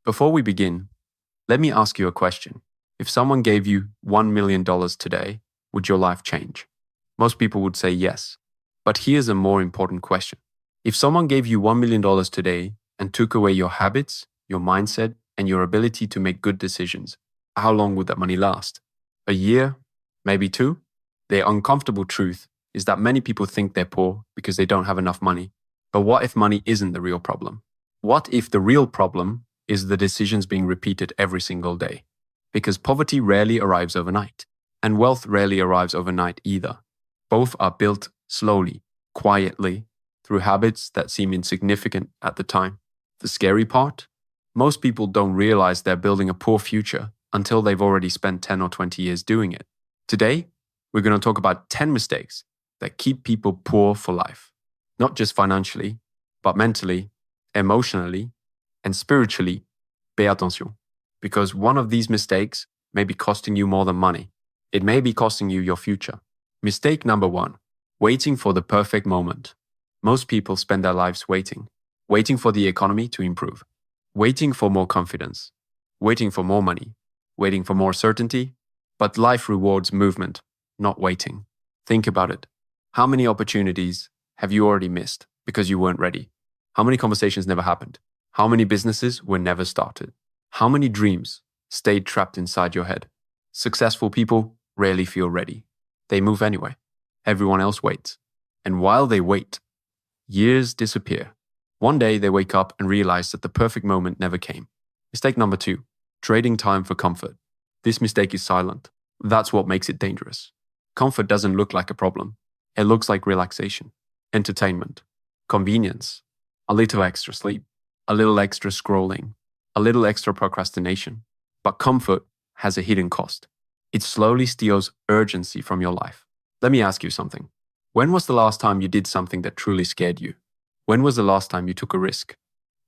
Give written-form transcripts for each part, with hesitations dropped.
Before we begin, let me ask you a question. If someone gave you $1 million today, would your life change? Most people would say yes. But here's a more important question. If someone gave you $1 million today and took away your habits, your mindset, and your ability to make good decisions, how long would that money last? A year? Maybe 2? The uncomfortable truth is that many people think they're poor because they don't have enough money. But what if money isn't the real problem? What if the real problem is the decisions being repeated every single day? Because poverty rarely arrives overnight, and wealth rarely arrives overnight either. Both are built slowly, quietly, through habits that seem insignificant at the time. The scary part? Most people don't realize they're building a poor future until they've already spent 10 or 20 years doing it. Today, we're going to talk about 10 mistakes that keep people poor for life. Not just financially, but mentally, emotionally, and spiritually. Pay attention. Because one of these mistakes may be costing you more than money. It may be costing you your future. Mistake number 1, waiting for the perfect moment. Most people spend their lives waiting for the economy to improve, waiting for more confidence, waiting for more money, waiting for more certainty. But life rewards movement, not waiting. Think about it. How many opportunities have you already missed because you weren't ready? How many conversations never happened? How many businesses were never started? How many dreams stayed trapped inside your head? Successful people rarely feel ready. They move anyway. Everyone else waits. And while they wait, years disappear. One day they wake up and realize that the perfect moment never came. Mistake number 2, trading time for comfort. This mistake is silent. That's what makes it dangerous. Comfort doesn't look like a problem. It looks like relaxation, entertainment, convenience, a little extra sleep, a little extra scrolling, a little extra procrastination. But comfort has a hidden cost. It slowly steals urgency from your life. Let me ask you something. When was the last time you did something that truly scared you? When was the last time you took a risk?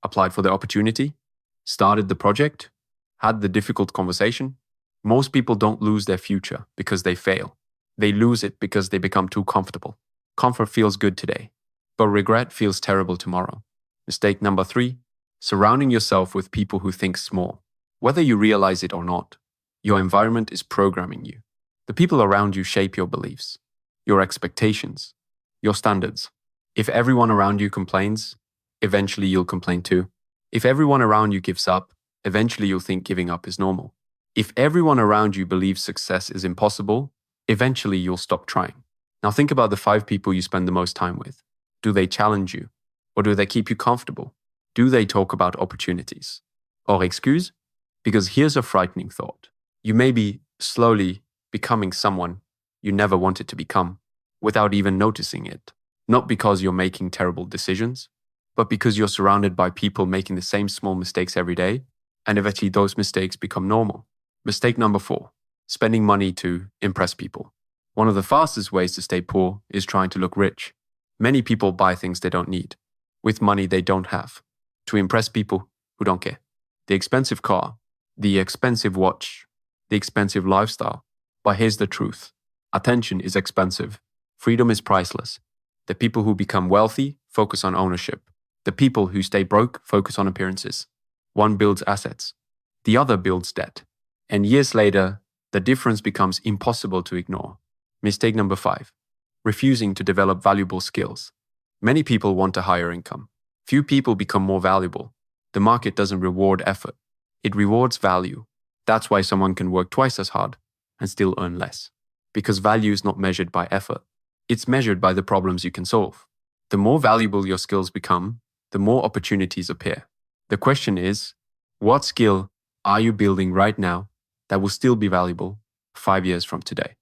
Applied for the opportunity? Started the project? Had the difficult conversation? Most people don't lose their future because they fail. They lose it because they become too comfortable. Comfort feels good today, but regret feels terrible tomorrow. Mistake number 3, surrounding yourself with people who think small. Whether you realize it or not, your environment is programming you. The people around you shape your beliefs, your expectations, your standards. If everyone around you complains, eventually you'll complain too. If everyone around you gives up, eventually you'll think giving up is normal. If everyone around you believes success is impossible, eventually you'll stop trying. Now think about the 5 people you spend the most time with. Do they challenge you? Or do they keep you comfortable? Do they talk about opportunities? Or excuse? Because here's a frightening thought. You may be slowly becoming someone you never wanted to become without even noticing it. Not because you're making terrible decisions, but because you're surrounded by people making the same small mistakes every day, and eventually those mistakes become normal. Mistake number 4, spending money to impress people. One of the fastest ways to stay poor is trying to look rich. Many people buy things they don't need, with money they don't have, to impress people who don't care. The expensive car, the expensive watch, the expensive lifestyle. But here's the truth. Attention is expensive. Freedom is priceless. The people who become wealthy focus on ownership. The people who stay broke focus on appearances. One builds assets. The other builds debt. And years later, the difference becomes impossible to ignore. Mistake number 5, refusing to develop valuable skills. Many people want a higher income. Few people become more valuable. The market doesn't reward effort. It rewards value. That's why someone can work twice as hard and still earn less. Because value is not measured by effort. It's measured by the problems you can solve. The more valuable your skills become, the more opportunities appear. The question is, what skill are you building right now that will still be valuable 5 years from today?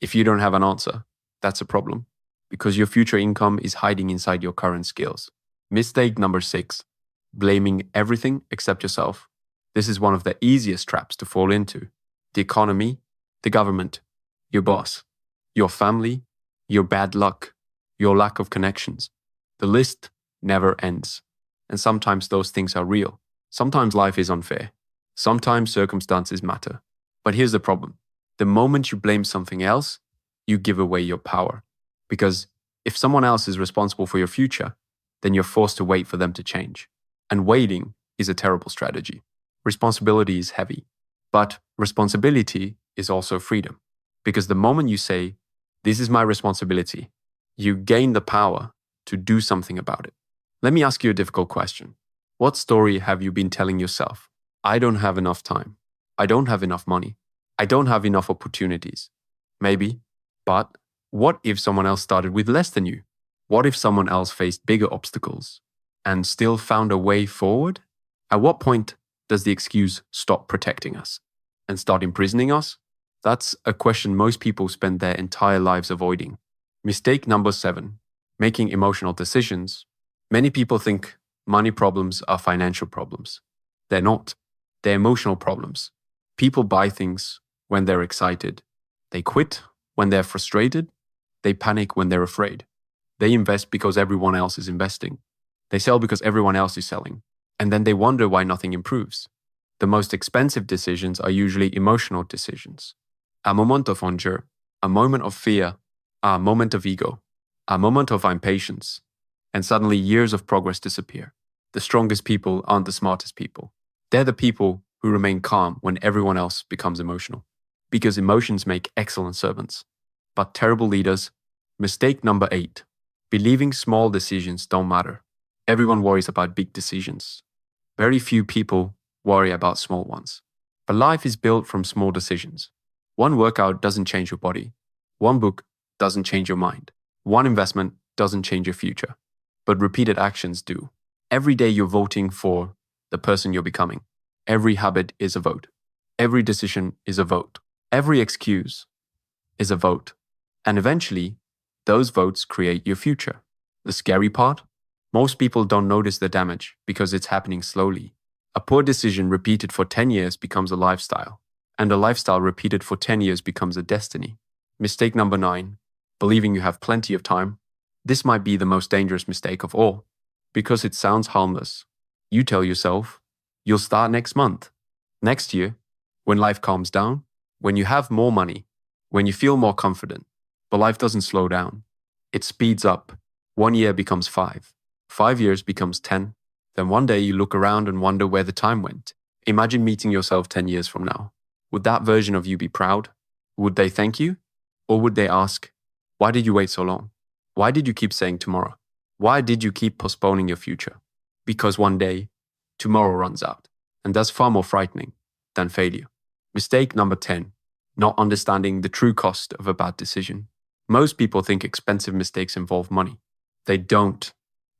If you don't have an answer, that's a problem, because your future income is hiding inside your current skills. Mistake number 6, blaming everything except yourself. This is one of the easiest traps to fall into. The economy, the government, your boss, your family, your bad luck, your lack of connections. The list never ends. And sometimes those things are real. Sometimes life is unfair. Sometimes circumstances matter. But here's the problem. The moment you blame something else, you give away your power. Because if someone else is responsible for your future, then you're forced to wait for them to change. And waiting is a terrible strategy. Responsibility is heavy, but responsibility is also freedom. Because the moment you say, "This is my responsibility," you gain the power to do something about it. Let me ask you a difficult question. What story have you been telling yourself? I don't have enough time. I don't have enough money. I don't have enough opportunities. Maybe, but what if someone else started with less than you? What if someone else faced bigger obstacles and still found a way forward? At what point does the excuse stop protecting us and start imprisoning us? That's a question most people spend their entire lives avoiding. Mistake number 7, making emotional decisions. Many people think money problems are financial problems. They're not. They're emotional problems. People buy things when they're excited. They quit when they're frustrated. They panic when they're afraid. They invest because everyone else is investing. They sell because everyone else is selling. And then they wonder why nothing improves. The most expensive decisions are usually emotional decisions. A moment of anger, a moment of fear, a moment of ego, a moment of impatience, and suddenly years of progress disappear. The strongest people aren't the smartest people. They're the people who remain calm when everyone else becomes emotional. Because emotions make excellent servants, but terrible leaders. Mistake number 8, believing small decisions don't matter. Everyone worries about big decisions. Very few people worry about small ones. But life is built from small decisions. One workout doesn't change your body. One book doesn't change your mind. One investment doesn't change your future. But repeated actions do. Every day you're voting for the person you're becoming. Every habit is a vote. Every decision is a vote. Every excuse is a vote. And eventually, those votes create your future. The scary part? Most people don't notice the damage because it's happening slowly. A poor decision repeated for 10 years becomes a lifestyle, and a lifestyle repeated for 10 years becomes a destiny. Mistake number 9, believing you have plenty of time. This might be the most dangerous mistake of all, because it sounds harmless. You tell yourself, you'll start next month, next year, when life calms down, when you have more money, when you feel more confident. But life doesn't slow down. It speeds up. 1 year becomes 5. 5 years becomes 10. Then one day you look around and wonder where the time went. Imagine meeting yourself 10 years from now. Would that version of you be proud? Would they thank you? Or would they ask, why did you wait so long? Why did you keep saying tomorrow? Why did you keep postponing your future? Because one day, tomorrow runs out. And that's far more frightening than failure. Mistake number 10, not understanding the true cost of a bad decision. Most people think expensive mistakes involve money. They don't.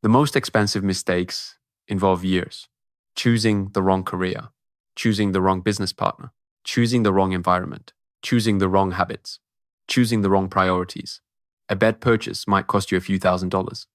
The most expensive mistakes involve years. Choosing the wrong career, choosing the wrong business partner, choosing the wrong environment, choosing the wrong habits, choosing the wrong priorities. A bad purchase might cost you a few $1,000s.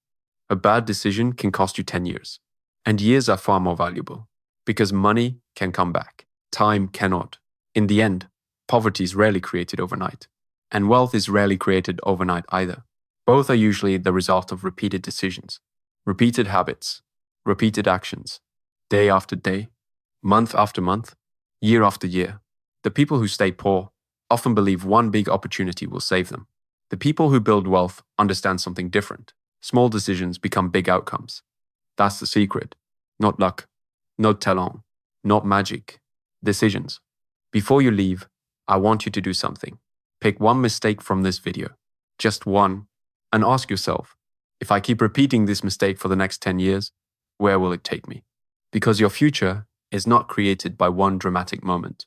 A bad decision can cost you 10 years. And years are far more valuable because money can come back. Time cannot. In the end, poverty is rarely created overnight. And wealth is rarely created overnight either. Both are usually the result of repeated decisions, repeated habits, repeated actions, day after day, month after month, year after year. The people who stay poor often believe one big opportunity will save them. The people who build wealth understand something different. Small decisions become big outcomes. That's the secret. Not luck, not talent, not magic. Decisions. Before you leave, I want you to do something. Pick one mistake from this video, just one, and ask yourself, if I keep repeating this mistake for the next 10 years, where will it take me? Because your future is not created by one dramatic moment.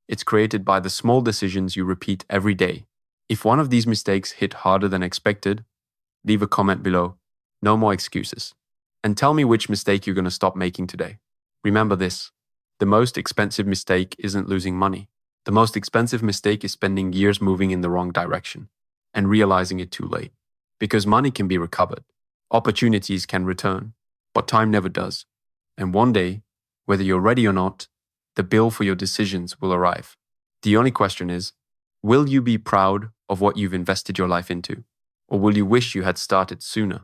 It's created by the small decisions you repeat every day. If one of these mistakes hit harder than expected, leave a comment below. No more excuses. And tell me which mistake you're going to stop making today. Remember this, the most expensive mistake isn't losing money. The most expensive mistake is spending years moving in the wrong direction and realizing it too late. Because money can be recovered, opportunities can return, but time never does. And one day, whether you're ready or not, the bill for your decisions will arrive. The only question is, will you be proud of what you've invested your life into? Or will you wish you had started sooner?